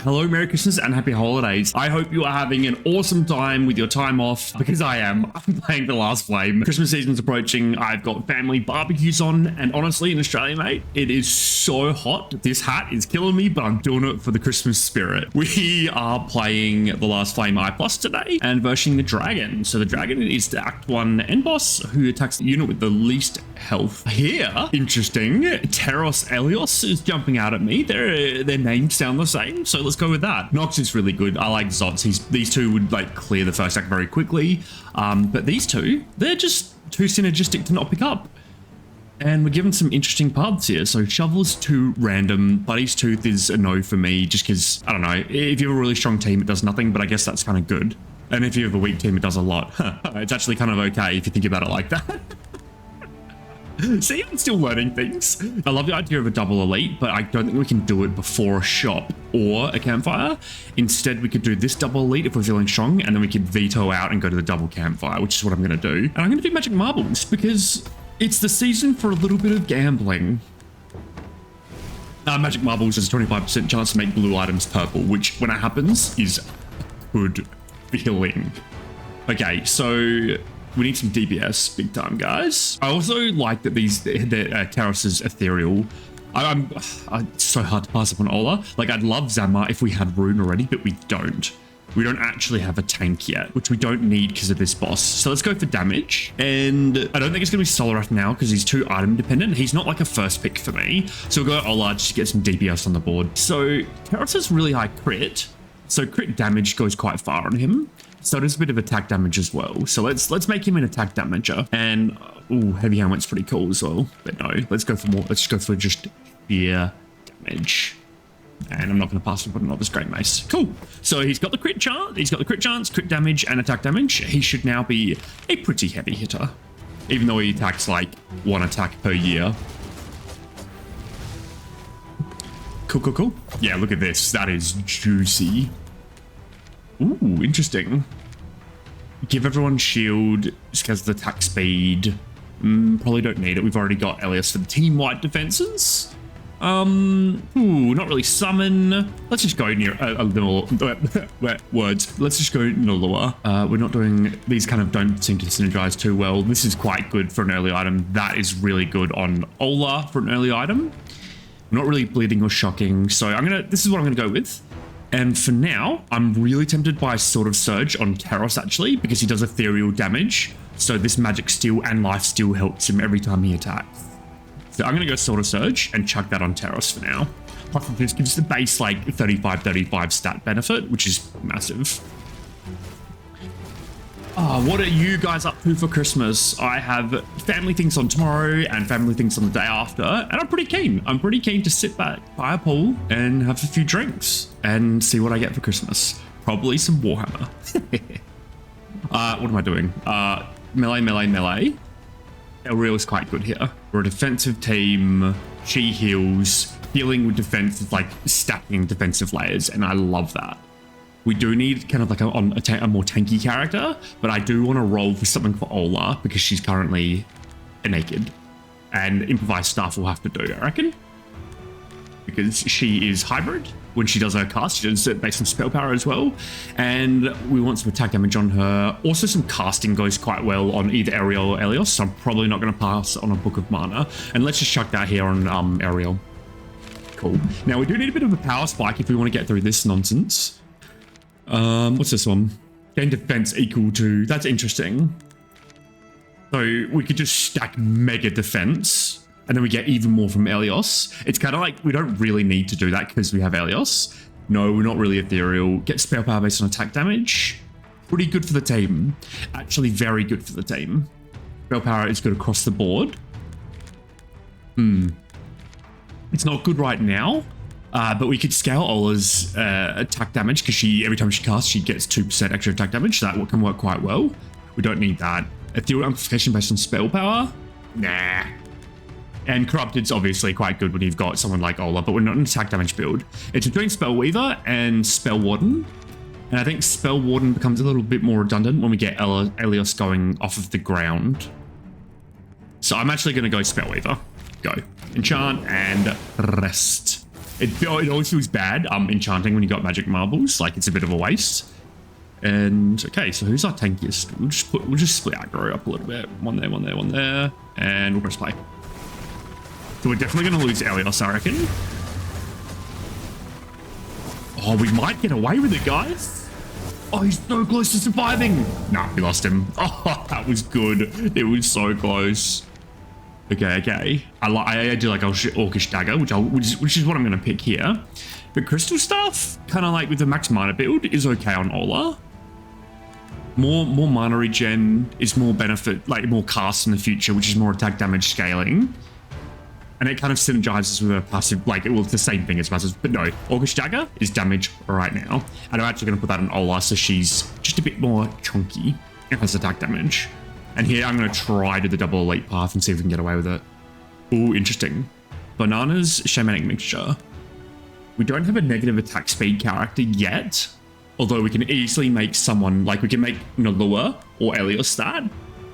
hello, Merry Christmas and Happy Holidays. I hope you are having an awesome time with your time off, because I am. I'm playing The Last Flame. Christmas season's approaching. I've got family barbecues on, and honestly, in Australia, mate, it is so hot. This hat is killing me, but I'm doing it for the Christmas spirit. We are playing The Last Flame I+ today and versioning the dragon. So the dragon is the Act 1 end boss who attacks the unit with the least health. Here, interesting, Teros Elios is jumping out at me. Their names sound the same, so let's go with that. Nox is really good. I like Zots. These two would like clear the first act very quickly, but these two, they're just too synergistic to not pick up. And we're given some interesting paths here. So Shovel is too random. Buddy's Tooth is a no for me, just because, I don't know, if you have a really strong team, it does nothing, but I guess that's kind of good. And if you have a weak team, it does a lot. It's actually kind of okay if you think about it like that. See, I'm still learning things. I love the idea of a double elite, but I don't think we can do it before a shop or a campfire. Instead, we could do this double elite if we're feeling strong, and then we could veto out and go to the double campfire, which is what I'm going to do. And I'm going to do magic marbles because it's the season for a little bit of gambling. Magic marbles has a 25% chance to make blue items purple, which when it happens is good feeling. Okay, so we need some DPS big time, guys. I also like that Teros is ethereal. It's so hard to pass up on Ola. Like, I'd love Zamar if we had Rune already, but we don't. We don't actually have a tank yet, which we don't need because of this boss. So let's go for damage. And I don't think it's going to be Solarat now because he's too item dependent. He's not like a first pick for me. So we'll go Ola just to get some DPS on the board. So Teros has really high crit. So crit damage goes quite far on him. So there's a bit of attack damage as well. So let's make him an attack damager. And ooh, heavy helmet's pretty cool as well. But no, let's go for more. Let's just go for just sheer damage. And I'm not going to pass up on another Great Mace. Cool. So he's got the crit chance. He's got the crit chance, crit damage, and attack damage. He should now be a pretty heavy hitter, even though he attacks like 1 attack per year. Cool, cool, cool. Yeah, look at this. That is juicy. Ooh, interesting. Give everyone shield just because of the attack speed. Probably don't need it. We've already got Elias for the team-wide defenses. Ooh, not really summon. Let's just go near a little words. Let's just go Nulua. We're not doing, these kind of don't seem to synergize too well. This is quite good for an early item. That is really good on Ola for an early item. Not really bleeding or shocking. So this is what I'm gonna go with. And for now, I'm really tempted by Sword of Surge on Teros actually, because he does ethereal damage. So this magic steal and life steal helps him every time he attacks. So I'm going to go Sword of Surge and chuck that on Teros for now. Plus it just gives the base like 35 stat benefit, which is massive. What are you guys up to for Christmas? I have family things on tomorrow and family things on the day after, and I'm pretty keen. I'm pretty keen to sit back by a pool and have a few drinks and see what I get for Christmas. Probably some Warhammer. What am I doing? Melee. Elreal is quite good here. We're a defensive team. She heals. Healing with defense is like stacking defensive layers, and I love that. We do need kind of like a more tanky character, but I do want to roll for something for Ola because she's currently naked, and improvised staff will have to do, I reckon, because she is hybrid. When she does her cast, she does it based on spell power as well, and we want some attack damage on her. Also, some casting goes quite well on either Ariel or Elios, so I'm probably not going to pass on a Book of Mana. And let's just chuck that here on Ariel. Cool. Now we do need a bit of a power spike if we want to get through this nonsense. What's this one? Gain defense equal to. That's interesting. So we could just stack mega defense. And then we get even more from Elios. It's kind of like, we don't really need to do that because we have Elios. No, we're not really ethereal. Get spell power based on attack damage. Pretty good for the team. Actually, very good for the team. Spell power is good across the board. It's not good right now, but we could scale Ola's attack damage because every time she casts, she gets 2% extra attack damage. So that can work quite well. We don't need that. Ethereal amplification based on spell power? Nah. And Corrupted's obviously quite good when you've got someone like Ola, but we're not an attack damage build. It's between Spell Weaver and Spell Warden. And I think Spell Warden becomes a little bit more redundant when we get Elios going off of the ground. So I'm actually going to go Spell Weaver. Go. Enchant and rest. It always feels bad enchanting when you got magic marbles, like it's a bit of a waste. And okay, so who's our tankiest? We'll just split aggro up a little bit. One there, and we'll press play. So we're definitely going to lose Elios, I reckon. Oh, we might get away with it, guys. Oh, he's so close to surviving. Nah, we lost him. Oh, that was good. It was so close. Okay. I do like Orcish Dagger, which is what I'm going to pick here. But Crystal Staff, kind of like with the max mana build, is okay on Ola. More mana regen is more benefit, like more cast in the future, which is more attack damage scaling. And it kind of synergizes with a passive, like, well, it's the same thing as passive, but no, Orcish Dagger is damage right now. And I'm actually going to put that on Ola, so she's just a bit more chunky and has attack damage. And here I'm going to try to the double elite path and see if we can get away with it. Ooh, interesting. Bananas Shamanic Mixture. We don't have a negative attack speed character yet, although we can easily make someone, like we can make Nalua or Elios that,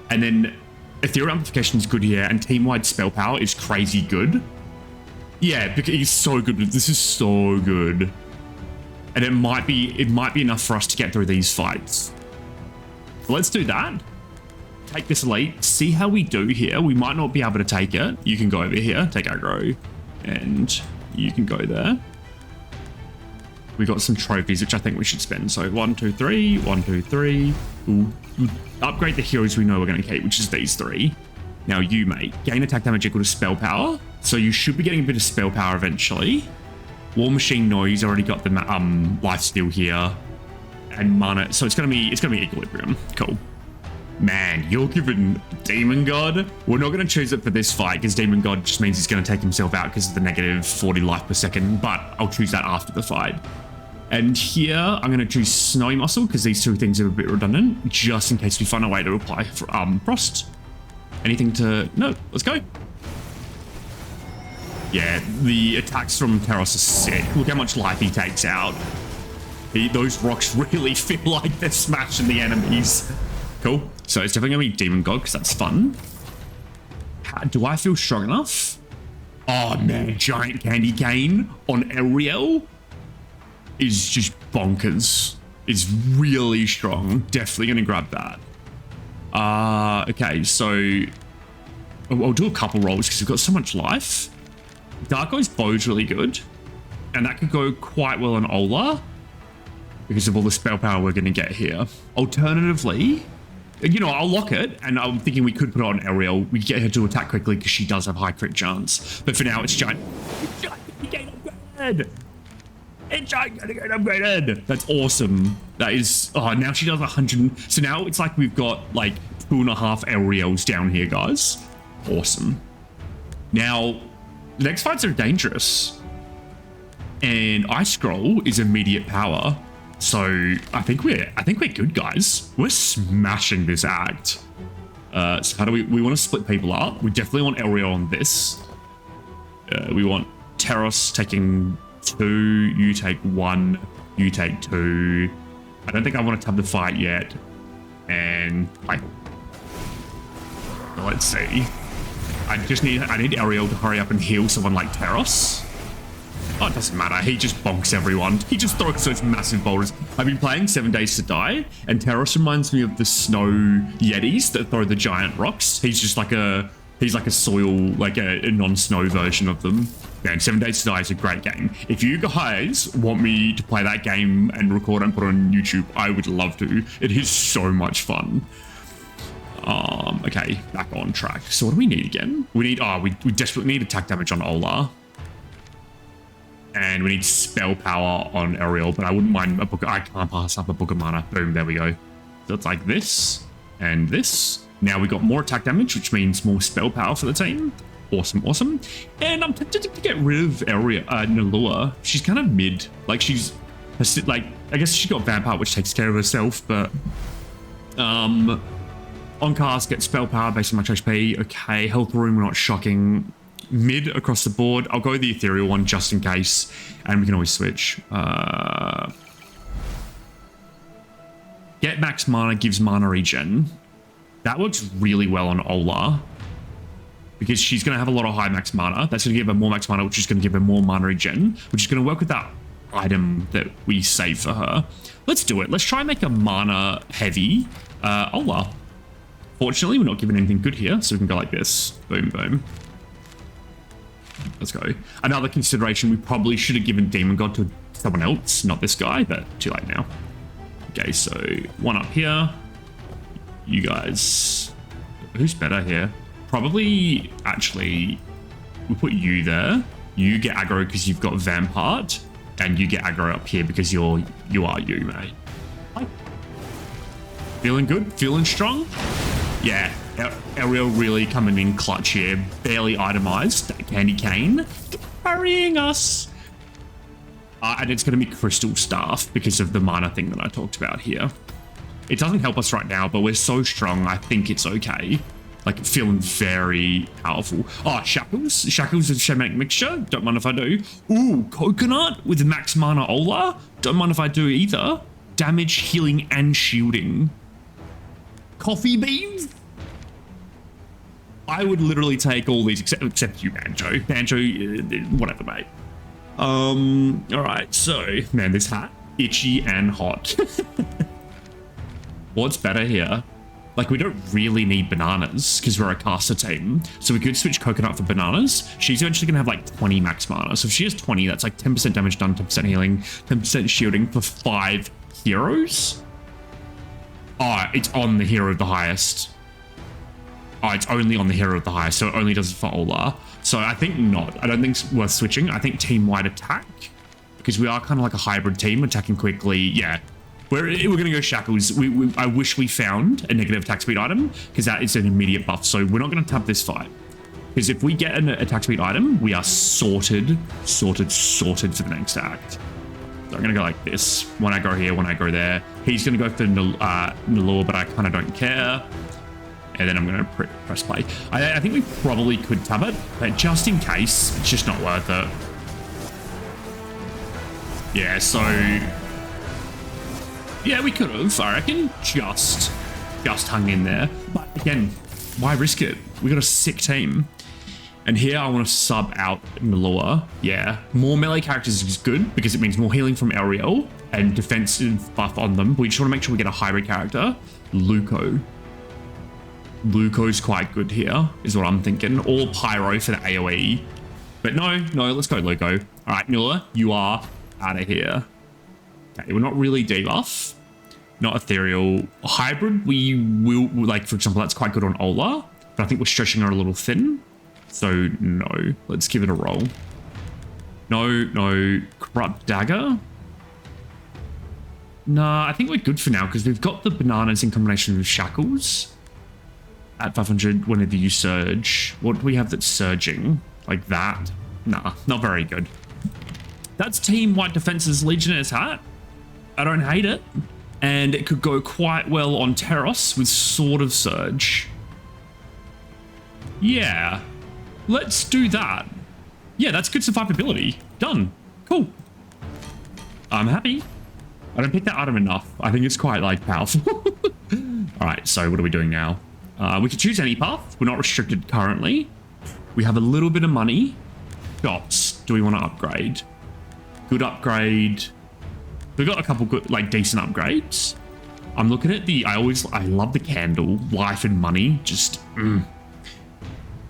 and then Ethereal Amplification is good here, and Team-wide Spell Power is crazy good. Yeah, because he's so good. This is so good. And it might be enough for us to get through these fights. So let's do that. Take this elite, see how we do here. We might not be able to take it. You can go over here, take aggro, and you can go there. We got some trophies, which I think we should spend. So 1, 2, 3, 1, 2, 3. Ooh. Upgrade the heroes we know we're going to keep, which is these 3. Now you, mate, gain attack damage equal to spell power. So you should be getting a bit of spell power eventually. War Machine Noise already got the lifesteal here, and mana. So it's gonna be equilibrium. Cool. Man, you're giving Demon God. We're not going to choose it for this fight because Demon God just means he's going to take himself out because of the negative 40 life per second, but I'll choose that after the fight. And here, I'm going to choose Snowy Muscle because these two things are a bit redundant, just in case we find a way to apply for, Frost. Anything to... No, let's go. Yeah, the attacks from Teros are sick. Look how much life he takes out. Those rocks really feel like they're smashing the enemies. Cool. So it's definitely going to be Demon God because that's fun. Do I feel strong enough? Oh, man. Giant Candy Cane on Ariel is just bonkers. It's really strong. Definitely going to grab that. Okay, so I'll do a couple rolls because we've got so much life. Dark Eye's bow's really good. And that could go quite well on Ola because of all the spell power we're going to get here. Alternatively... You know, I'll lock it, and I'm thinking we could put it on Ariel. We get her to attack quickly because she does have high crit chance. But for now, it's Giant Gain upgraded. It's Giant Gain upgraded. That's awesome. That is... Oh, now she does 100... So now it's like we've got, like, 2.5 Ariels down here, guys. Awesome. Now, the next fights are dangerous. And Ice Scroll is immediate power. So I think we're good, guys. We're smashing this act. So how do we want to split people up? We definitely want Ariel on this. We want Teros taking 2, you take 1, you take 2. I don't think I want to tab the fight yet. And let's see. I need Ariel to hurry up and heal someone like Teros. Oh, it doesn't matter. He just bonks everyone. He just throws those massive boulders. I've been playing 7 Days to Die, and Teros reminds me of the snow yetis that throw the giant rocks. He's just like a soil, like a non-snow version of them. Man, 7 Days to Die is a great game. If you guys want me to play that game and record and put it on YouTube, I would love to. It is so much fun. Okay, back on track. So what do we need again? We desperately need attack damage on Ola. And we need spell power on Ariel, but I wouldn't mind a book. I can't pass up a book of mana. Boom, there we go. So it's like this and this. Now we got more attack damage, which means more spell power for the team. Awesome, awesome. And I'm tempted to get rid of Nalua. She's kind of mid. Like she's like, I guess she got Vampire, which takes care of herself, but on cast, get spell power based on much HP. Okay, health room, not shocking. Mid across the board. I'll go the ethereal one just in case, and we can always switch. Get max mana gives mana regen. That works really well on Ola because she's going to have a lot of high max mana. That's going to give her more max mana, which is going to give her more mana regen, which is going to work with that item that we save for her. Let's do it. Let's try and make a mana heavy Ola. Fortunately, we're not given anything good here, so we can go like this. Boom, boom. Let's go. Another consideration, we probably should have given Demon God to someone else, not this guy, but too late now. Okay, so one up here. You guys... Who's better here? Probably, actually, we'll put you there. You get aggro because you've got Vampart, and you get aggro up here because you are you, mate. Feeling good? Feeling strong? Yeah, Ariel really coming in clutch here. Barely itemized. Candy Cane carrying us. And it's going to be Crystal Staff because of the mana thing that I talked about here. It doesn't help us right now, but we're so strong, I think it's okay. Like, feeling very powerful. Oh, Shackles. Shackles of Shamanic Mixture. Don't mind if I do. Ooh, Coconut with Max Mana Ola. Don't mind if I do either. Damage, healing, and shielding. Coffee beans? I would literally take all these except you, Banjo. Banjo, whatever, mate. All right, so, man, this hat, itchy and hot. What's better here? Like, we don't really need bananas because we're a caster team. So we could switch Coconut for bananas. She's eventually going to have like 20 max mana. So if she has 20, that's like 10% damage done, 10% healing, 10% shielding for 5 heroes. Oh, it's on the hero of the highest. Oh, it's only on the hero of the highest. So it only does it for Ola. So I think not. I don't think it's worth switching. I think team-wide attack, because we are kind of like a hybrid team, attacking quickly. Yeah. We're going to go Shackles. I wish we found a negative attack speed item, because that is an immediate buff. So we're not going to tap this fight. Because if we get an attack speed item, we are sorted for the next act. So I'm going to go like this. One aggro here, one aggro there. He's going to go for Nalor, but I kind of don't care. And then I'm going to press play. I think we probably could tap it, but just in case, it's just not worth it. Yeah, so... Yeah, we could have, I reckon. Just hung in there. But again, why risk it? We got a sick team. And here I want to sub out Nalor. Yeah, more melee characters is good because it means more healing from Ariel and defensive buff on them. We just want to make sure we get a hybrid character. Luco. Luco's quite good here, is what I'm thinking. Or Pyro for the AoE. But no, let's go Luco. All right, Nula, you are out of here. Okay, we're not really debuff. Not ethereal. Hybrid, we will, like, for example, that's quite good on Ola. But I think we're stretching her a little thin. So, no. Let's give it a roll. No. Corrupt Dagger? Nah, I think we're good for now because we've got the bananas in combination with Shackles. At 500, whenever you surge. What do we have that's surging? Like that? Nah, not very good. That's Team White Defense's Legionnaires hat. I don't hate it. And it could go quite well on Terros with Sword of Surge. Yeah. Let's do that. Yeah, that's good survivability. Done. Cool. I'm happy. I don't pick that item enough. I think it's quite, like, powerful. All right, so what are we doing now? We could choose any path. We're not restricted currently. We have a little bit of money. Shops. Do we want to upgrade? Good upgrade. We've got a couple good, like, decent upgrades. I'm looking at the... I love the candle. Life and money. Just...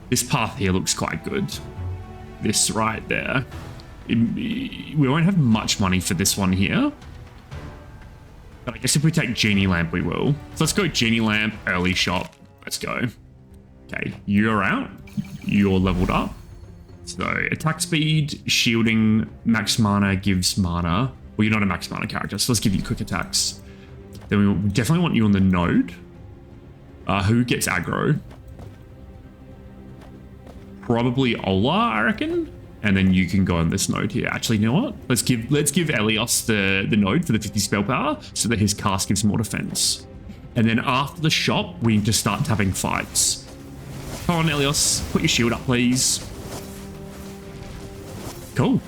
This path here looks quite good. This right there. We won't have much money for this one here. But I guess if we take Genie Lamp, we will. So let's go Genie Lamp, early shop. Let's go. Okay, you're out. You're leveled up. So attack speed, shielding, max mana gives mana. Well, you're not a max mana character, so let's give you quick attacks. Then we definitely want you on the node. Who gets aggro? Probably Ola, I reckon. And then you can go on this node here. Actually, you know what? Let's give Elios the node for the 50 spell power so that his cast gives more defense. And then after the shop, we need to start tapping fights. Come on, Elios. Put your shield up, please. Cool.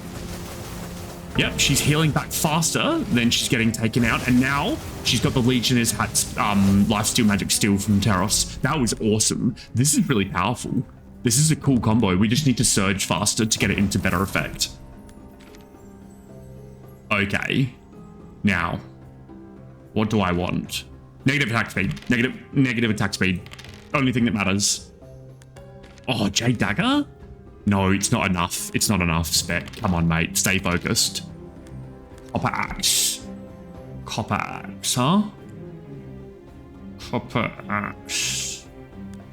Yep, she's healing back faster than she's getting taken out. And now she's got the Legionnaires hat's lifesteal magic steal from Terros. That was awesome. This is really powerful. This is a cool combo. We just need to surge faster to get it into better effect. Okay. Now, what do I want? Negative attack speed. Negative attack speed. Only thing that matters. Oh, Jade Dagger? No, it's not enough. It's not enough, Spec. Come on, mate. Stay focused. Copper Axe. Copper Axe, huh? Copper Axe.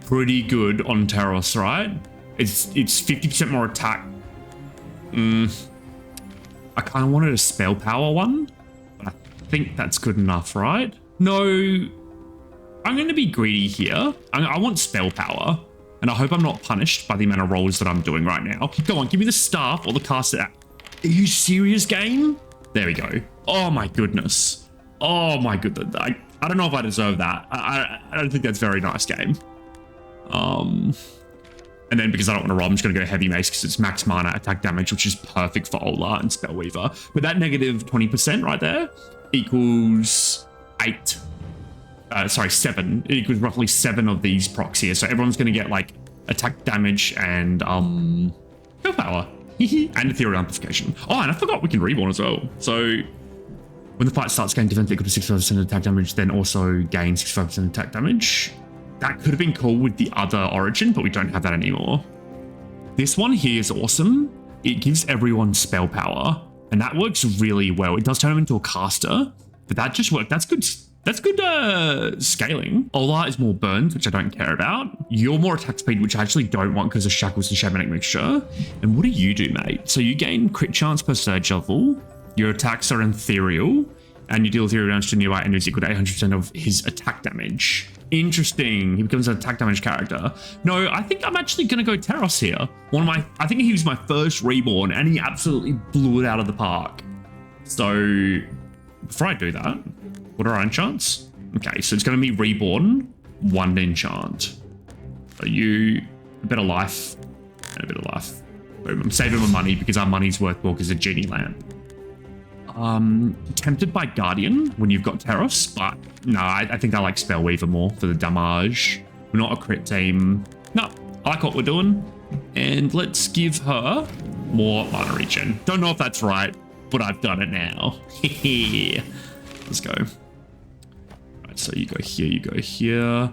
Pretty good on Terros, right? It's 50% more attack. I kind of wanted a spell power one, but I think that's good enough, right? No, I'm going to be greedy here. I want spell power, and I hope I'm not punished by the amount of rolls that I'm doing right now. Go on, give me the staff or the caster. Are you serious, game? There we go. Oh my goodness. Oh my goodness. I don't know if I deserve that. I don't think that's very nice, game. And then because I don't want to roll, I'm just going to go heavy mace because it's max mana attack damage, which is perfect for Ola and Spellweaver. But that negative 20% right there equals 7. It equals roughly 7 of these procs here. So everyone's going to get like attack damage and spell power and ethereal amplification. Oh, and I forgot we can reborn as well. So when the fight starts, gain defense equal to 65% attack damage, then also gain 65% attack damage. That could have been cool with the other origin, but we don't have that anymore. This one here is awesome. It gives everyone spell power, and that works really well. It does turn them into a caster, but that just worked. That's good. That's good scaling. Ola is more burns, which I don't care about. You're more attack speed, which I actually don't want because of Shackles and Shamanic Mixture. And what do you do, mate? So you gain crit chance per surge level. Your attacks are ethereal, and you deal ethereal damage to nearby enemies equal to 800% of his attack damage. Interesting. He becomes an attack damage character. No, I think I'm actually going to go Terros here. I think he was my first reborn, and he absolutely blew it out of the park. So before I do that, what are our enchants? Okay, so it's going to be reborn, 1 enchant. So you, a bit of life, and a bit of life. Boom. I'm saving my money because our money's worth more because of Genie Lamp. Tempted by Guardian when you've got Terros, but no, I think I like Spellweaver more for the damage. We're not a crit team. No, I like what we're doing. And let's give her more mana regen. Don't know if that's right, but I've done it now. Let's go. Right, so you go here, you go here.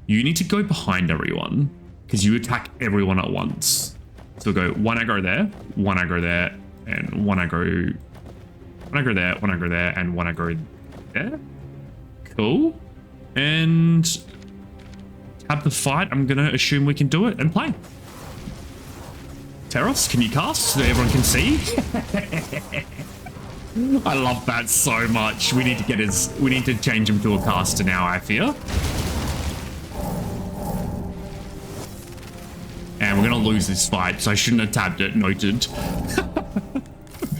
You need to go behind everyone because you attack everyone at once. So we'll go 1 aggro there, 1 aggro there, and 1 aggro. 1 aggro there, 1 aggro there, and 1 aggro there. Cool. And have the fight. I'm going to assume we can do it and play. Terros, can you cast so everyone can see? I love that so much. We need to change him to a caster now, I fear. And we're going to lose this fight, so I shouldn't have tabbed it, noted.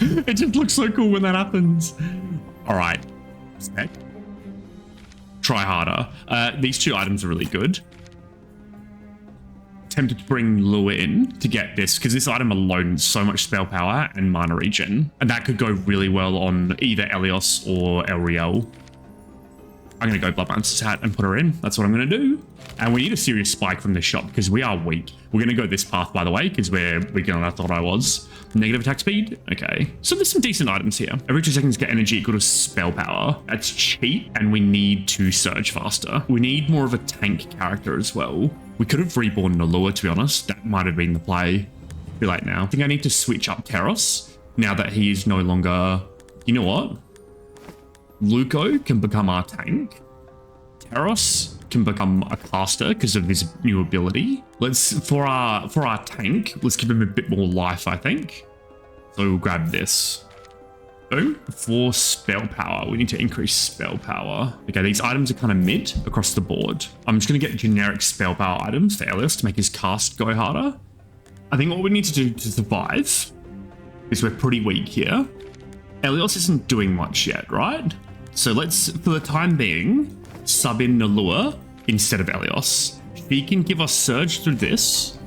It just looks so cool when that happens. All right. Spec. Try harder. These 2 items are really good. Tempted to bring Lure in to get this because this item alone is so much spell power and mana regen. And that could go really well on either Elios or Elriel. I'm going to go Bloodmancer's Hat and put her in. That's what I'm going to do. And we need a serious spike from this shop because we are weak. We're going to go this path, by the way, because we're weaker than I thought I was. Negative attack speed. Okay. So there's some decent items here. Every 2 seconds get energy equal to spell power. That's cheap, and we need to surge faster. We need more of a tank character as well. We could have reborn Nalua, to be honest. That might have been the play. Too late now. I think I need to switch up Terros now that he is no longer... You know what? Luco can become our tank. Terros can become a caster because of his new ability. For our tank, let's give him a bit more life, I think. So we'll grab this. Boom. For spell power, we need to increase spell power. Okay, these items are kind of mid across the board. I'm just going to get generic spell power items for Elios to make his cast go harder. I think what we need to do to survive is we're pretty weak here. Elios isn't doing much yet, right? So let's, for the time being, sub in Nalua instead of Elios. She can give us surge through this.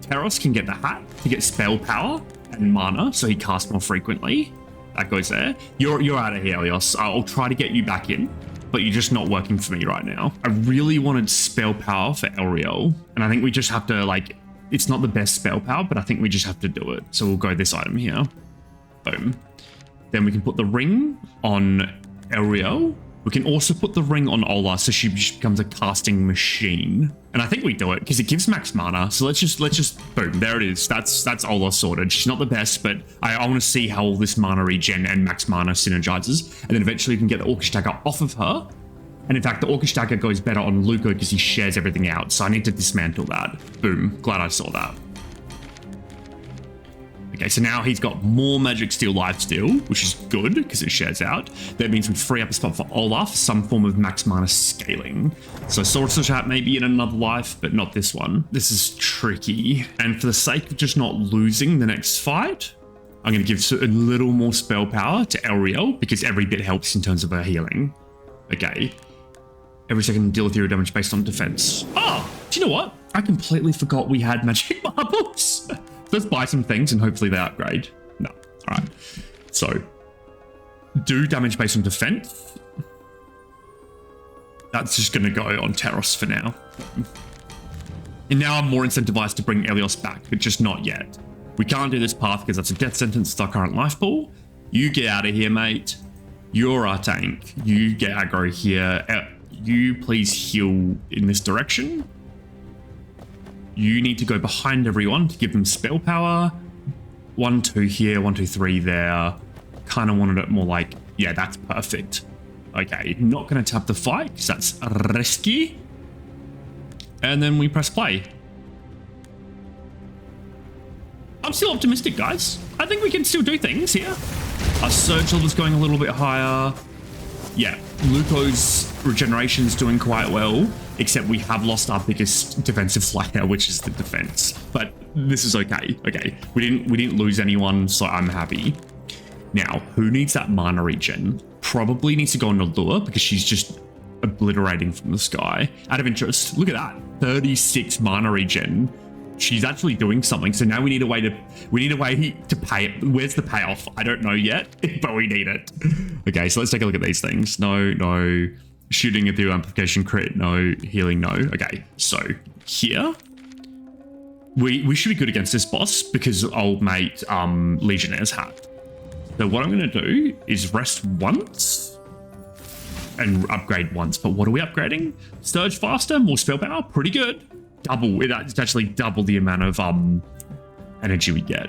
Terros can get the hat to get spell power and mana, so he casts more frequently. That goes there. You're out of here, Elios. I'll try to get you back in, but you're just not working for me right now. I really wanted spell power for Elriel, and I think we just have to like It's not the best spell power, but I think we just have to do it. So we'll go this item here. Boom. Then we can put the ring on Ariel. We can also put the ring on Ola, so she becomes a casting machine. And I think we do it because it gives max mana. So let's just boom, there it is. That's Ola sorted. She's not the best, but I want to see how all this mana regen and max mana synergizes. And then eventually we can get the Orcish Dagger off of her. And in fact, the Orcish Dagger goes better on Luco because he shares everything out. So I need to dismantle that. Boom, glad I saw that. Okay, so now he's got more Magic Steel Lifesteal, which is good because it shares out. That means we free up a spot for Olaf for some form of max mana scaling. So Sorcerer's Hat may be in another life, but not this one. This is tricky. And for the sake of just not losing the next fight, I'm going to give a little more spell power to Ariel because every bit helps in terms of her healing. Okay. Every second deal ethereal damage based on defense. Oh, do you know what? I completely forgot we had magic marbles. Let's buy some things and hopefully they upgrade. No. All right. So do damage based on defense. That's just going to go on Teros for now. And now I'm more incentivized to bring Elios back, but just not yet. We can't do this path because that's a death sentence to our current life pool. You get out of here, mate. You're our tank. You get aggro here. You please heal in this direction. You need to go behind everyone to give them spell power. 1, 2 here, 1, 2, 3 there. Kind of wanted it more like, yeah, that's perfect. Okay, not going to tap the fight because that's risky. And then we press play. I'm still optimistic, guys. I think we can still do things here. Our surge level's going a little bit higher. Yeah, Luco's regeneration's doing quite well, except we have lost our biggest defensive flyer, which is the defense. But this is okay. Okay, we didn't lose anyone, so I'm happy. Now, who needs that mana regen? Probably needs to go on Allure because she's just obliterating from the sky. Out of interest, look at that, 36 mana regen. She's actually doing something. So now we need a way to pay it. Where's the payoff? I don't know yet, but we need it. Okay, so let's take a look at these things. No. Shooting through amplification crit, no. Healing, no. Okay, so here we should be good against this boss because old mate Legionnaire's hat. So what I'm gonna do is rest once and upgrade once. But what are we upgrading? Surge faster, more spell power, pretty good. Double, it's actually double the amount of energy we get.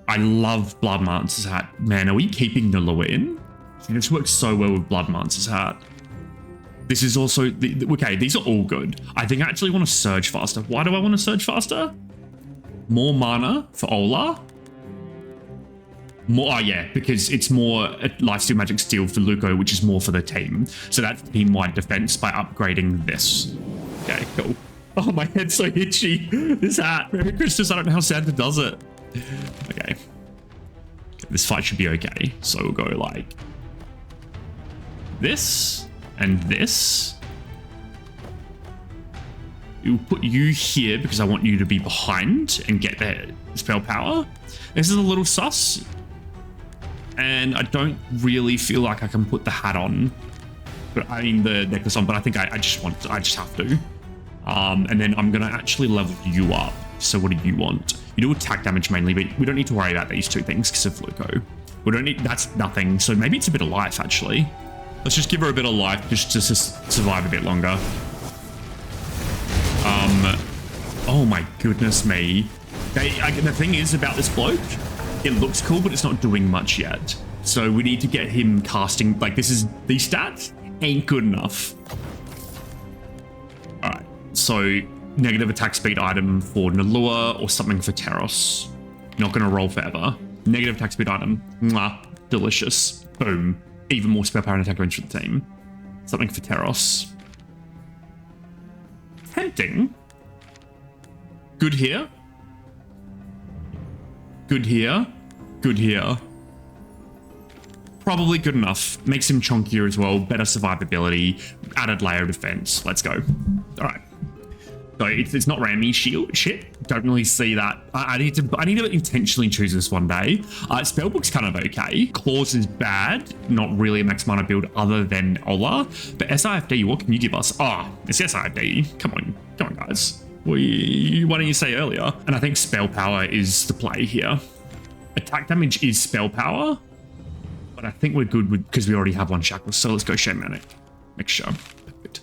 I love Blood Mance's hat. Man, are we keeping Nalua in? This works so well with Blood Mance's hat. This is also, okay, these are all good. I think I actually want to surge faster. Why do I want to surge faster? More mana for Ola. More, oh yeah, because it's more lifesteal magic steel for Luco, which is more for the team. So that's team-wide defense by upgrading this. Okay, cool. Oh, my head's so itchy. This hat. Merry Christmas. I don't know how Santa does it. Okay. This fight should be okay. So we'll go like this and this. We'll put you here because I want you to be behind and get the spell power. This is a little sus. And I don't really feel like I can put the hat on. But I mean the necklace on, but I think I just have to. And then I'm going to actually level you up. So what do you want? You do attack damage mainly, but we don't need to worry about these two things because of Luco. We don't need, that's nothing. So maybe it's a bit of life, actually. Let's just give her a bit of life just to survive a bit longer. Oh my goodness me. The thing is about this bloke, it looks cool, but it's not doing much yet. So we need to get him casting, like these stats ain't good enough. All right. So negative attack speed item for Nalua or something for Teros. Not going to roll forever. Negative attack speed item. Mwah. Delicious. Boom. Even more spell power and attack range for the team. Something for Teros. Tempting. Good here. Good here. Good here. Probably good enough. Makes him chunkier as well. Better survivability. Added layer of defense. Let's go. All right. So it's not Rammy shield shit. Don't really see that. I need to intentionally choose this one day. Spellbook's kind of okay. Claws is bad. Not really a max mana build other than Ola. But SIFD, what can you give us? Oh, it's SIFD. Come on, guys. Why didn't you say earlier? And I think spell power is the play here. Attack damage is spell power, but I think we're good because we already have one shackle. So let's go shamanic. Mixture. Perfect.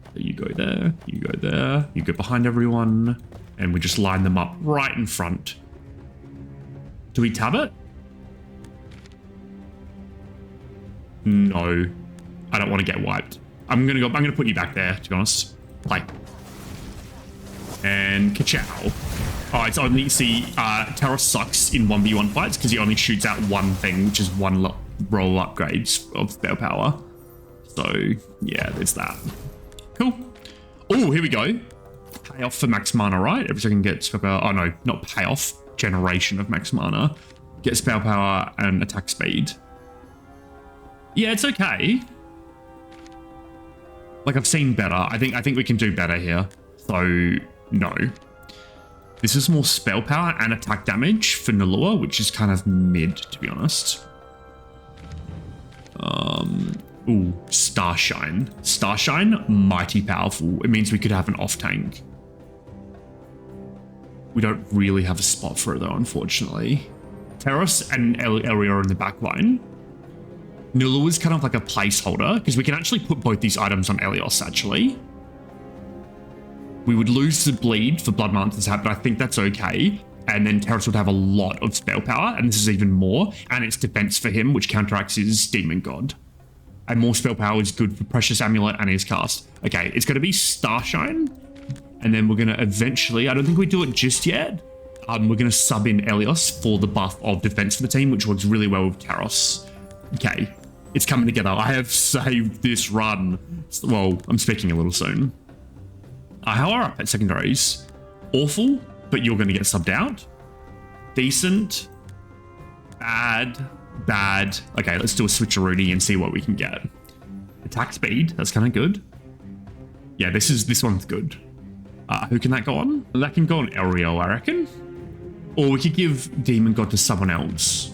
So you go there, you go there, you go behind everyone, and we just line them up right in front. Do we tab it? No. I don't want to get wiped. I'm gonna put you back there, to be honest. Play. And ka-chow. Oh, it's only, see, Taros sucks in 1v1 fights because he only shoots out one thing, which is one roll upgrades of spell power. So, yeah, there's that. Cool. Oh, here we go. Payoff for max mana, right? Every second gets spell power. Oh, no, not payoff. Generation of max mana. Get spell power and attack speed. Yeah, it's okay. Like, I've seen better. I think we can do better here. So, no. This is more spell power and attack damage for Nalua, which is kind of mid, to be honest. Ooh, Starshine. Starshine, mighty powerful. It means we could have an off tank. We don't really have a spot for it though, unfortunately. Teros and Elria are in the back line. Nulu is kind of like a placeholder because we can actually put both these items on Elios, actually. We would lose the bleed for Blood Monsters, but I think that's okay. And then Teros would have a lot of spell power, and this is even more. And it's defense for him, which counteracts his Demon God. And more spell power is good for Precious Amulet and his cast. Okay, it's going to be Starshine. And then we're going to eventually, I don't think we do it just yet. We're going to sub in Elios for the buff of defense for the team, which works really well with Taros. Okay, it's coming together. I have saved this run. Well, I'm speaking a little soon. How are up at secondaries? Awful, but you're going to get subbed out. Decent. Bad. Bad. Okay, let's do a switcheroo and see what we can get. Attack speed, that's kind of good. Yeah, this one's good. Who can that go on? That can go on Ariel, I reckon. Or we could give Demon God to someone else.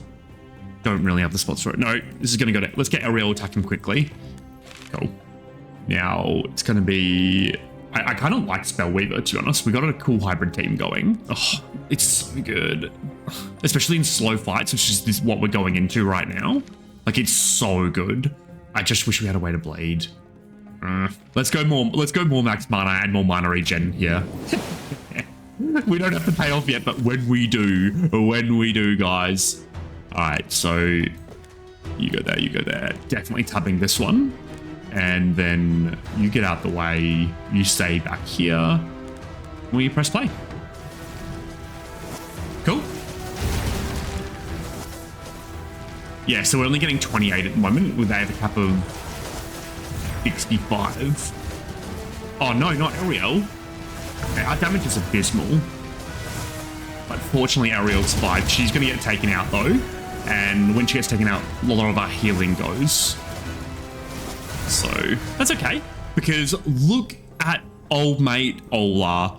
Don't really have the spots for it. No, this is going to go to... Let's get Ariel attacking quickly. Cool. Now, it's going to be... I kind of like Spellweaver, to be honest. We got a cool hybrid team going. Oh, it's so good. Especially in slow fights, which is this what we're going into right now. Like, it's so good. I just wish we had a way to bleed. Let's go more max mana and more mana regen here. We don't have to pay off yet, but when we do, guys. All right, so you go there, you go there. Definitely tapping this one. And then you get out the way, you stay back here, when you press play. Cool. Yeah, so we're only getting 28 at the moment, with they have a cap of 65. Oh no, not Ariel. Okay, our damage is abysmal. But fortunately Ariel survived. She's gonna get taken out though. And when she gets taken out, a lot of our healing goes. So that's okay, because look at old mate Ola.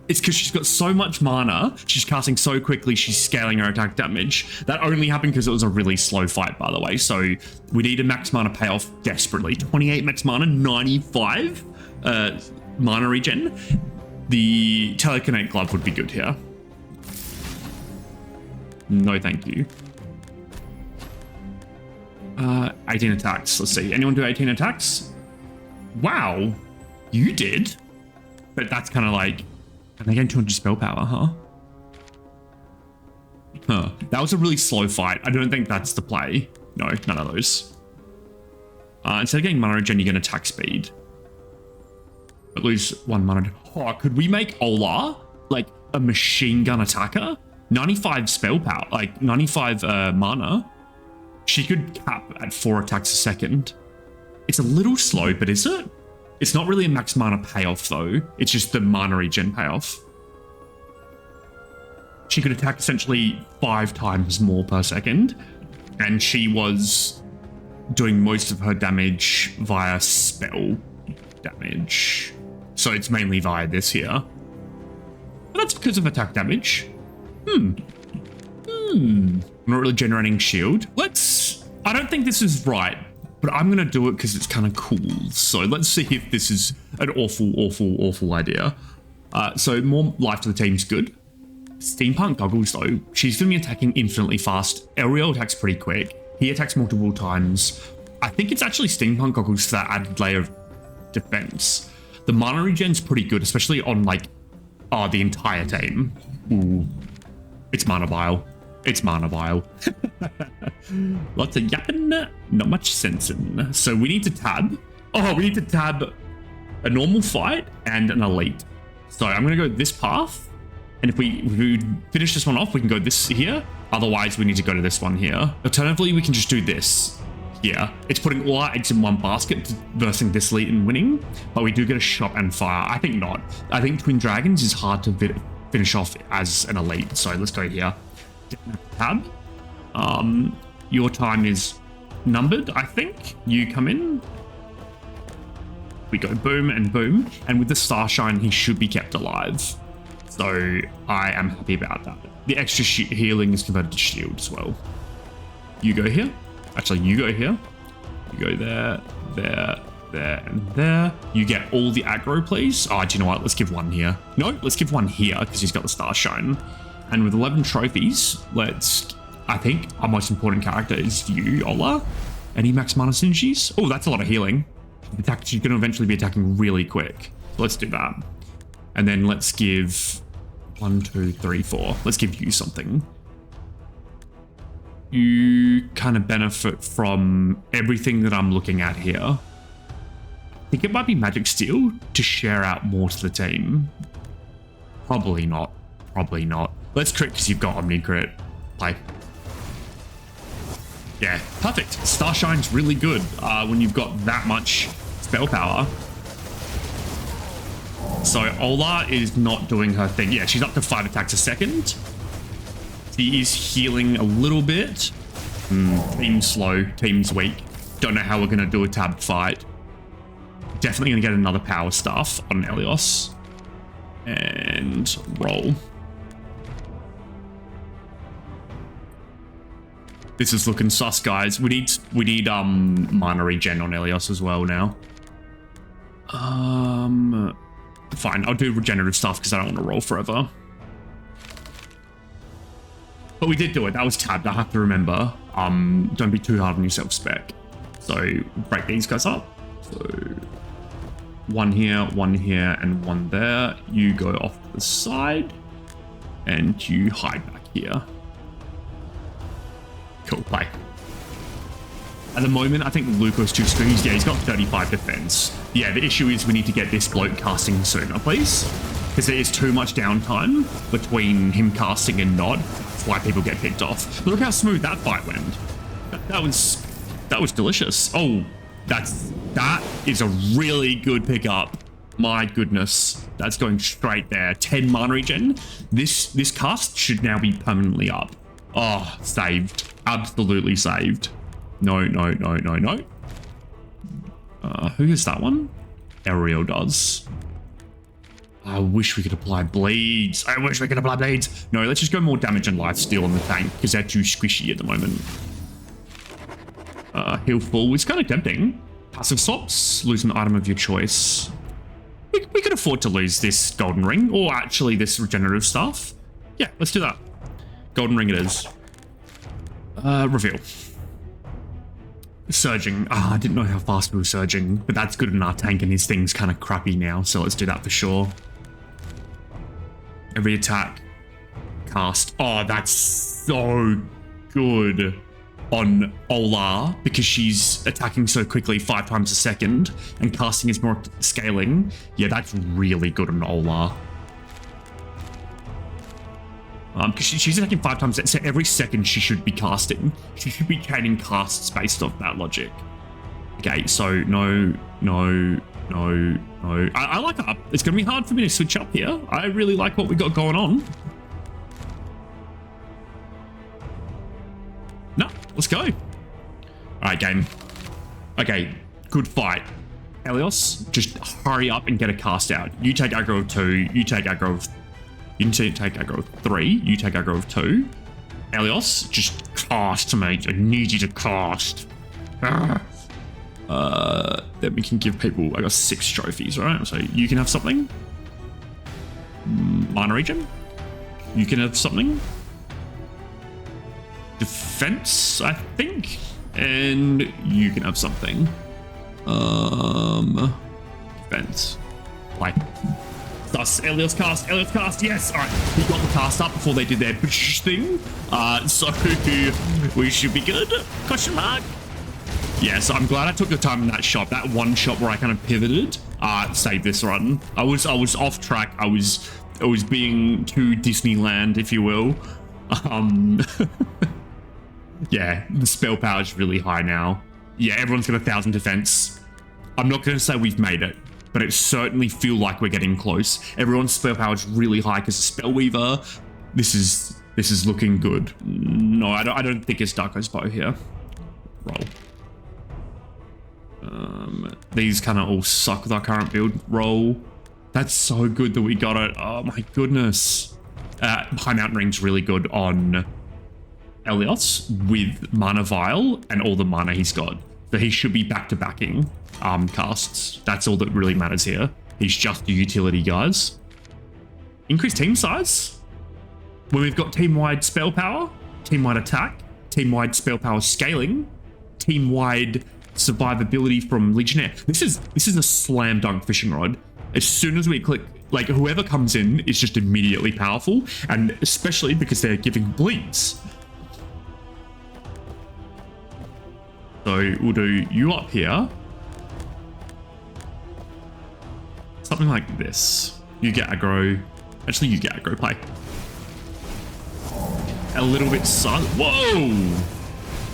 It's because she's got so much mana, she's casting so quickly, she's scaling her attack damage. That only happened because it was a really slow fight, by the way. So we need a max mana payoff desperately. 28 max mana, 95 mana regen. The telekinetic glove would be good here. No, thank you. 18 attacks. Let's see. Anyone do 18 attacks? Wow. You did? But that's kind of like... And they gain 200 spell power, huh? Huh. That was a really slow fight. I don't think that's the play. No, none of those. Instead of getting mana regen, you get attack speed. But lose 1 mana. Oh, could we make Ola like a machine gun attacker? 95 spell power, like 95 mana. She could cap at 4 attacks a second. It's a little slow, but is it? It's not really a max mana payoff though. It's just the mana regen payoff. She could attack essentially 5 times more per second. And she was doing most of her damage via spell damage. So it's mainly via this here. But that's because of attack damage. Not really generating shield. I don't think this is right, but I'm going to do it because it's kind of cool. So let's see if this is an awful idea. So more life to the team's good. Steampunk Goggles, though, she's going to be attacking infinitely fast. Ariel attacks pretty quick. He attacks multiple times. I think it's actually Steampunk Goggles for that added layer of defense. The mana regen's pretty good, especially on, like, the entire team. Ooh. It's Mana Bile. It's Mana Bile. Lots of yapping, not much sensing. So we need to tab. Oh, we need to tab a normal fight and an elite. So I'm going to go this path. And if we finish this one off, we can go this here. Otherwise, we need to go to this one here. Alternatively, we can just do this here. It's putting all our eggs in one basket versus this elite and winning. But we do get a shot and fire. I think not. I think Twin Dragons is hard to finish off as an elite. So let's go here. Tab. Your time is numbered, I think. You come in. We go boom and boom. And with the Starshine, he should be kept alive. So I am happy about that. The extra healing is converted to shield as well. You go here. Actually, you go here. You go there, there, there, and there. You get all the aggro, please. Oh, do you know what? Let's give one here. No, let's give one here because he's got the Starshine. And with 11 trophies, I think our most important character is you, Ola. Any max mana synergies? Oh, that's a lot of healing. She's going to eventually be attacking really quick. So let's do that. And then let's give 1, 2, 3, 4. Let's give you something. You kind of benefit from everything that I'm looking at here. I think it might be Magic Steel to share out more to the team. Probably not. Probably not. Let's crit because you've got Omni Crit. Play. Yeah, perfect. Starshine's really good when you've got that much spell power. So Ola is not doing her thing. Yeah, she's up to 5 attacks a second. She is healing a little bit. Team's slow. Team's weak. Don't know how we're going to do a tabbed fight. Definitely going to get another power staff on Elios. And roll. This is looking sus, guys. We need mana regen on Elios as well now. Fine, I'll do regenerative stuff because I don't want to roll forever. But we did do it. That was tabbed. I have to remember. Don't be too hard on yourself, Spec. So break these guys up. So one here, and one there. You go off to the side, and you hide back here. Cool, play. At the moment, I think Luca's too squeezed. Yeah, he's got 35 defense. Yeah, the issue is we need to get this bloke casting sooner, please. Because there is too much downtime between him casting and not. That's why people get picked off. But look how smooth that fight went. That was delicious. Oh, that is a really good pickup. My goodness. That's going straight there. 10 mana regen. This cast should now be permanently up. Oh, saved. Absolutely saved. No. Who is that one? Ariel does. I wish we could apply bleeds. No, let's just go more damage and lifesteal on the tank because they're too squishy at the moment. Heal full is kind of tempting. Passive swaps, lose an item of your choice. We could afford to lose this golden ring or actually this regenerative stuff. Yeah, let's do that. Golden ring it is. Reveal. Surging. I didn't know how fast we were surging, but that's good in our tank and his thing's kind of crappy now, so let's do that for sure. Every attack. Cast. Oh, that's so good on Ola because she's attacking so quickly 5 times a second and casting is more scaling. Yeah, that's really good on Ola. Because she's attacking 5 times, so every second she should be casting. She should be chaining casts based off that logic. Okay, so no. I like up. It's going to be hard for me to switch up here. I really like what we got going on. No, let's go. All right, game. Okay, good fight. Elios, just hurry up and get a cast out. You take aggro of 2, you take aggro of... You take aggro of 3, you take aggro of 2. Elios, just cast, mate. I need you to cast. Then we can give people... I got 6 trophies, right? So you can have something. Mana regen. You can have something. Defense, I think. And you can have something. Defense. Like. Thus, Elliot's cast, yes! Alright, he got the cast up before they did their thing. So we should be good? Question mark? Yes, I'm glad I took the time in that shot. That one shot where I kind of pivoted, saved this run. I was off track. I was being too Disneyland, if you will. Yeah, the spell power is really high now. Yeah, everyone's got 1,000 defense. I'm not going to say we've made it, but it certainly feel like we're getting close. Everyone's spell power is really high because of Spellweaver. This is looking good. No, I don't think it's Darko's bow here. Roll. These kind of all suck with our current build. Roll. That's so good that we got it. Oh my goodness. High Mountain Ring's really good on Elios with Mana Vial and all the mana he's got. So he should be back-to-backing casts. That's all that really matters here. He's just a utility, guys. Increase team size. When we've got team-wide spell power, team-wide attack, team-wide spell power scaling, team-wide survivability from Legionnaire. This is a slam dunk fishing rod. As soon as we click, like whoever comes in is just immediately powerful, and especially because they're giving bleeds. So we'll do you up here. Something like this. You get aggro. Actually, you get aggro play. A little bit silent. Whoa!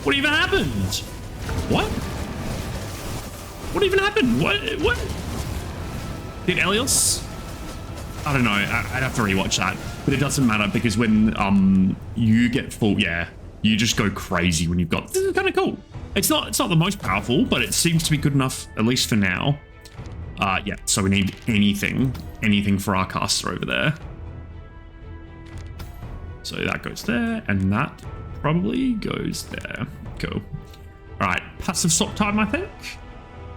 What even happened? What? What even happened? What? Did Elios? I don't know. I'd have to rewatch that. But it doesn't matter because when you get full, yeah, you just go crazy when you've got. This is kind of cool. It's not the most powerful, but it seems to be good enough, at least for now. Yeah, so we need anything for our caster over there. So that goes there, and that probably goes there. Cool. All right, passive swap time, I think.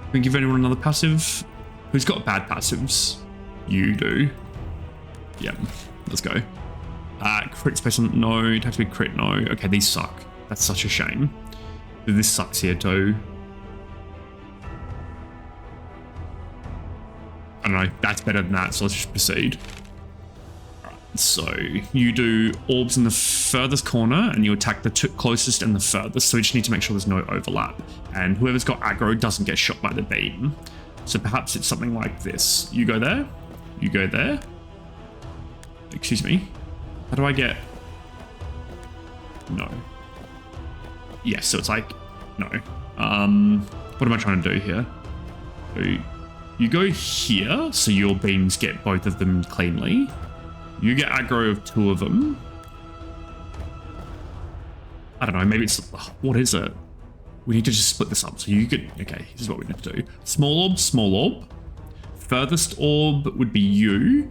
We can give anyone another passive. Who's got bad passives? You do. Yep, let's go. Crit special, no. Attack speed, crit, no. Okay, these suck. That's such a shame. This sucks here too. I don't know, that's better than that, so let's just proceed. Alright, so you do orbs in the furthest corner and you attack the two closest and the furthest, so we just need to make sure there's no overlap. And whoever's got aggro doesn't get shot by the beam. So perhaps it's something like this. You go there, you go there. Excuse me. How do I get... No. Yes, so it's like, no. What am I trying to do here? So you go here, so your beams get both of them cleanly. You get aggro of two of them. I don't know, maybe it's, what is it? We need to just split this up. So you could, okay, this is what we need to do. Small orb, small orb. Furthest orb would be you.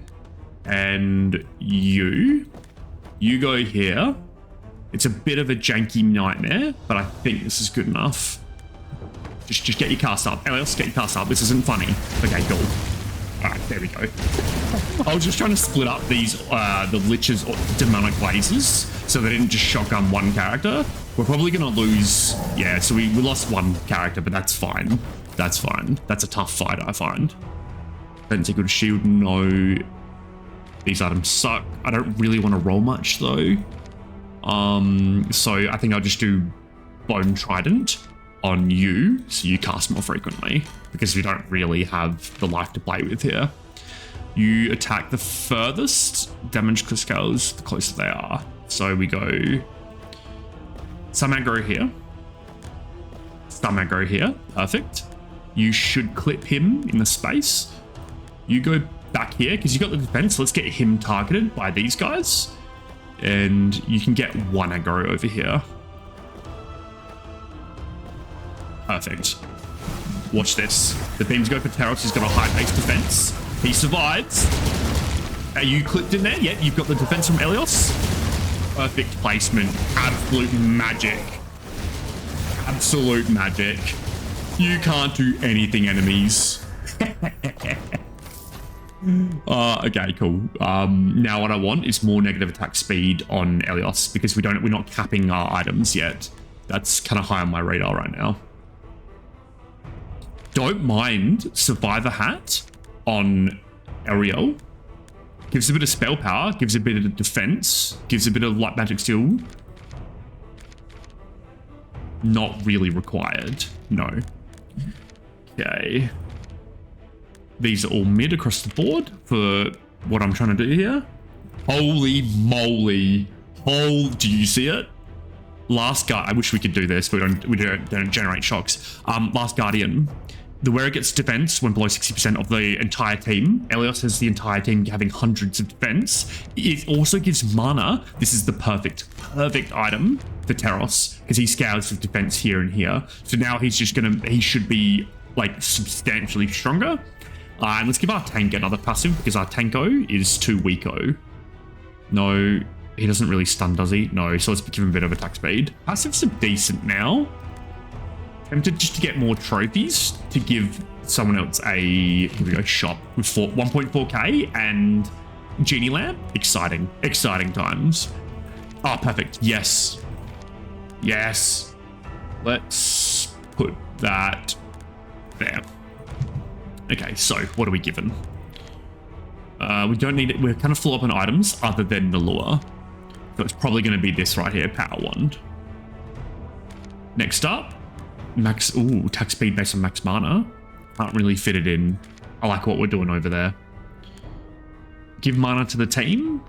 And you. You go here. It's a bit of a janky nightmare, but I think this is good enough. Just get your cast up. Elios, get your cast up. This isn't funny. Okay, cool. All right, there we go. I was just trying to split up these, the Lich's demonic lasers, so they didn't just shotgun one character. We're probably going to lose... Yeah, so we lost one character, but that's fine. That's fine. That's a tough fight, I find. Defense equal to shield, no. These items suck. I don't really want to roll much, though. So I think I'll just do Bone Trident on you, so you cast more frequently, because we don't really have the life to play with here. You attack the furthest, damage scales the closer they are. So we go some aggro here, some aggro here, perfect. You should clip him in the space. You go back here, because you got the defense, let's get him targeted by these guys. And you can get one aggro over here. Perfect. Watch this. The beams go for Taros. He's got a high base defense. He survives. Are you clipped in there? Yep, you've got the defense from Elios. Perfect placement. Absolute magic. Absolute magic. You can't do anything, enemies. Okay, cool. Now what I want is more negative attack speed on Elios because we're not capping our items yet. That's kind of high on my radar right now. Don't mind Survivor Hat on Ariel. Gives a bit of spell power, gives a bit of defense, gives a bit of light magic steel. Not really required. No. Okay. These are all mid across the board for what I'm trying to do here. Holy moly. Do you see it? Last guard. I wish we could do this, but we don't generate shocks. Last Guardian. The wearer gets defense when below 60% of the entire team. Elios has the entire team having hundreds of defense. It also gives mana. This is the perfect item for Teros because he scales with defense here and here. So now he should be like substantially stronger. And let's give our tank another passive because our Tanko is too weako. No, he doesn't really stun, does he? No, so let's give him a bit of attack speed. Passives are decent now. Tempted just to get more trophies to give someone else a, here we go, shop with 1.4k and Genie Lamp. Exciting times. Ah, perfect. Yes. Let's put that there. Okay, so what are we given? We don't need it. We're kind of full up on items other than the lure. So it's probably going to be this right here, Power Wand. Next up, max, attack speed based on max mana. Can't really fit it in. I like what we're doing over there. Give mana to the team.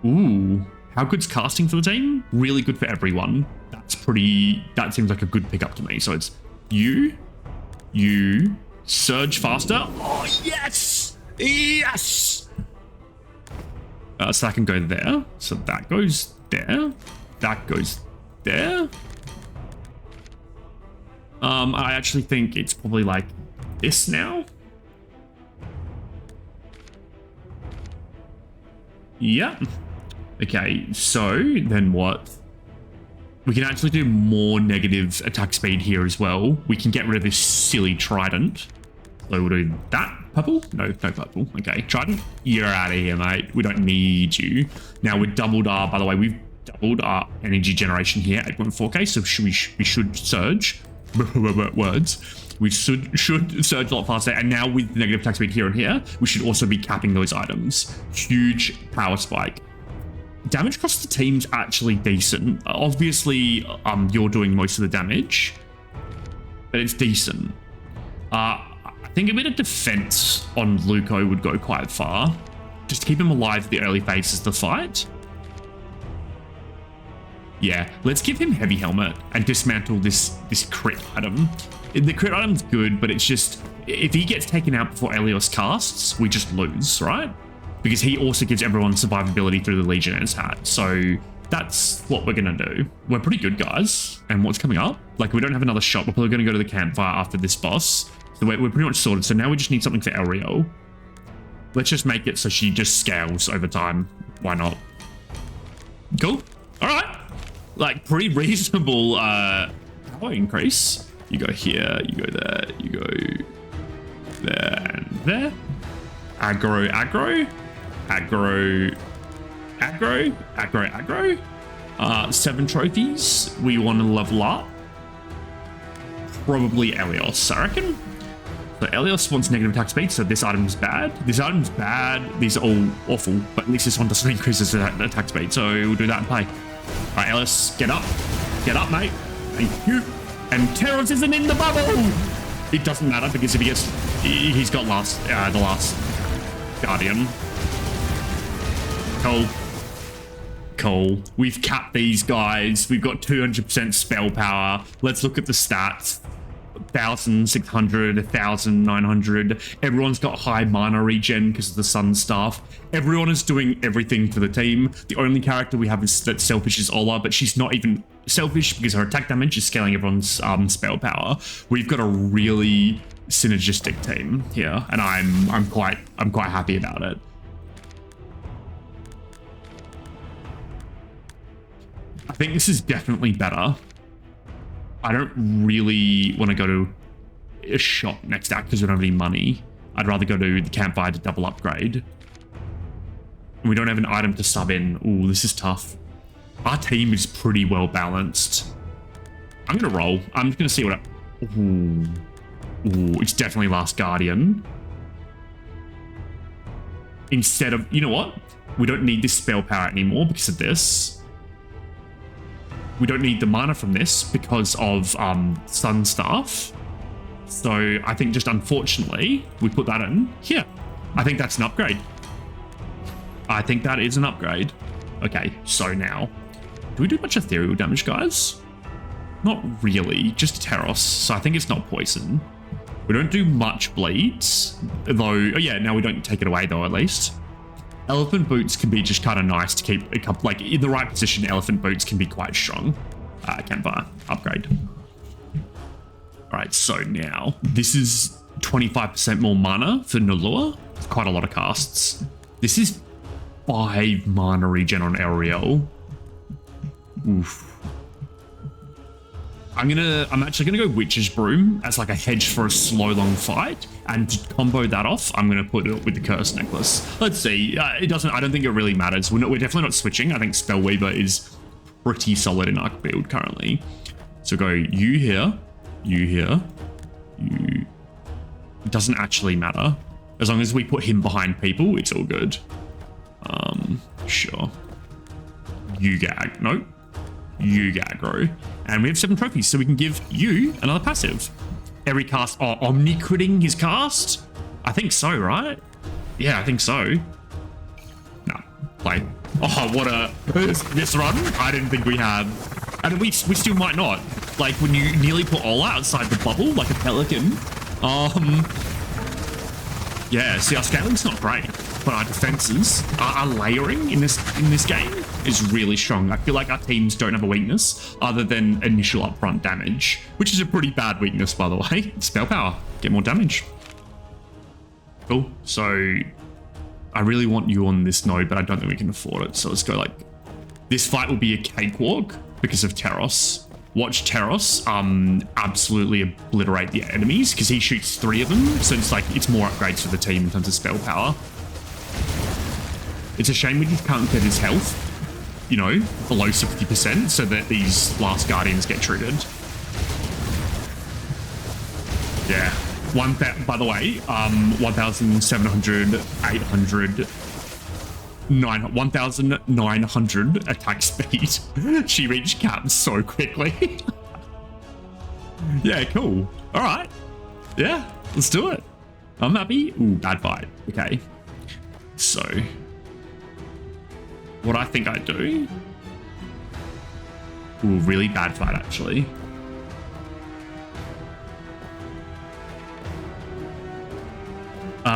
Ooh, how good's casting for the team? Really good for everyone. That seems like a good pickup to me. So it's you, surge faster. Oh, yes! So that can go there. So that goes there. That goes there. I actually think it's probably like this now. Yeah. Okay, so then what? We can actually do more negative attack speed here as well. We can get rid of this silly trident. So we'll do that. Purple? No purple. Okay, trident, you're out of here, mate. We don't need you. Now we've doubled our, by the way, we've doubled our energy generation here, 8.4k, so we should surge. Words. We should surge a lot faster, and now with negative attack speed here and here, we should also be capping those items. Huge power spike. Damage across the team's actually decent. Obviously, you're doing most of the damage, but it's decent. I think a bit of defense on Luco would go quite far. Just to keep him alive the early phases of the fight. Yeah, let's give him Heavy Helmet and dismantle this crit item. The crit item's good, but it's just, if he gets taken out before Elios casts, we just lose, right? Because he also gives everyone survivability through the Legionnaires hat. So that's what we're going to do. We're pretty good, guys. And what's coming up? Like, we don't have another shot. We're probably going to go to the campfire after this boss. So we're pretty much sorted. So now we just need something for Ariel. Let's just make it so she just scales over time. Why not? Cool. All right. Like, pretty reasonable power increase. You go here, you go there, you go there and there. Aggro, aggro. Aggro, aggro, aggro, aggro. 7 trophies. We want to level up. Probably Elios, I reckon. So Elios wants negative attack speed, so this item's bad. This item's bad. These are all awful, but at least this one doesn't increase his attack speed, so we'll do that and play. All right, Elios, get up. Get up, mate. Thank you. And Teros isn't in the bubble. It doesn't matter because if he gets, he's got the last Guardian. Cool. We've capped these guys. We've got 200% spell power. Let's look at the stats. 1,600, 1,900. Everyone's got high mana regen because of the sun staff. Everyone is doing everything for the team. The only character we have that's selfish is Ola, but she's not even selfish because her attack damage is scaling everyone's spell power. We've got a really synergistic team here, and I'm quite happy about it. I think this is definitely better. I don't really want to go to a shop next act because we don't have any money. I'd rather go to the campfire to double upgrade. And we don't have an item to sub in. Ooh, this is tough. Our team is pretty well balanced. I'm going to roll. I'm just going to see what... Ooh. Ooh, it's definitely Last Guardian. Instead of... You know what? We don't need this spell power anymore because of this. We don't need the mana from this because of Sun Staff. So I think just unfortunately, we put that in here. I think that's an upgrade. I think that is an upgrade. Okay, so now, do we do much ethereal damage, guys? Not really, just Teros. So I think it's not poison. We don't do much bleeds, though. Oh yeah, now we don't take it away though, at least. Elephant boots can be just kind of nice to keep a couple, like in the right position. Elephant boots can be quite strong. Campfire upgrade. All right, so now this is 25% more mana for Nulua. It's quite a lot of casts. This is 5 mana regen on Ariel. Oof. I'm actually gonna go Witch's Broom as like a hedge for a slow, long fight, and to combo that off, I'm gonna put it with the Curse Necklace. Let's see. It doesn't. I don't think it really matters. We're definitely not switching. I think Spellweaver is pretty solid in our build currently. So go you here, you here, you. It doesn't actually matter as long as we put him behind people. It's all good. Sure. You gag. Nope. You aggro, and we have 7 trophies, so we can give you another passive. Every cast, Omni critting his cast? I think so, right? Yeah, I think so. No, play. Oh, what a this run! I didn't think we had, and we still might not. Like when you nearly put Ola outside the bubble, like a pelican. Yeah. See, our scaling's not great, but our defenses, our layering in this game is really strong. I feel like our teams don't have a weakness other than initial upfront damage, which is a pretty bad weakness, by the way. Spell power, get more damage. Cool. So I really want you on this node, but I don't think we can afford it. So let's go like, this fight will be a cakewalk because of Teros. Watch Teros absolutely obliterate the enemies because he shoots 3 of them. So it's like, it's more upgrades for the team in terms of spell power. It's a shame we just can't get his health, you know, below 60% so that these Last Guardians get triggered. Yeah. By the way, 1,700, 800, 1,900 attack speed. She reached cap so quickly. Yeah, cool. All right. Yeah, let's do it. I'm happy. Ooh, bad fight. Okay. So, what I think I do. Ooh, really bad fight, actually.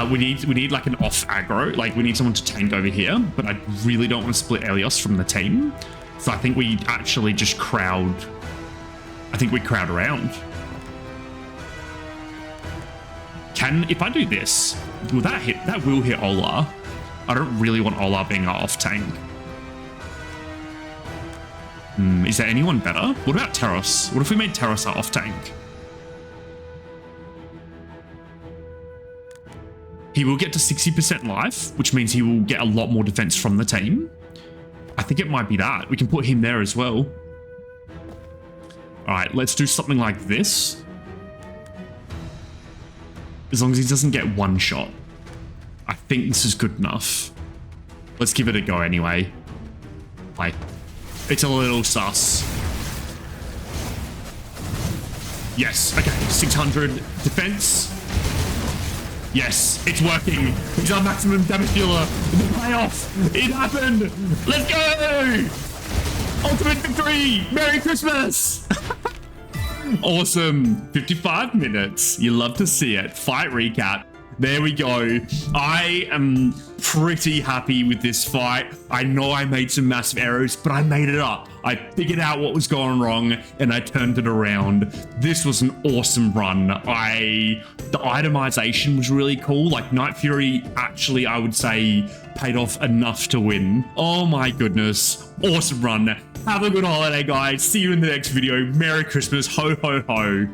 We need like an off aggro. Like we need someone to tank over here, but I really don't want to split Elios from the team. So I think we actually just crowd. I think we crowd around. If I do this, will that hit? That will hit Ola. I don't really want Ola being our off tank. Is there anyone better? What about Teros? What if we made Teros our off tank? He will get to 60% life, which means he will get a lot more defense from the team. I think it might be that. We can put him there as well. All right, let's do something like this. As long as he doesn't get one shot. I think this is good enough. Let's give it a go anyway. Like, it's a little sus. Yes, okay, 600 defense. Yes, it's working. He's our maximum damage dealer. The payoff. It happened. Let's go. Ultimate victory. Merry Christmas. Awesome. 55 minutes. You love to see it. Fight recap. There we go. I am pretty happy with this fight. I know I made some massive errors, but I made it up. I figured out what was going wrong and I turned it around. This was an awesome run. The itemization was really cool. Like Night Fury actually, I would say, paid off enough to win. Oh my goodness. Awesome run. Have a good holiday, guys. See you in the next video. Merry Christmas. Ho, ho, ho.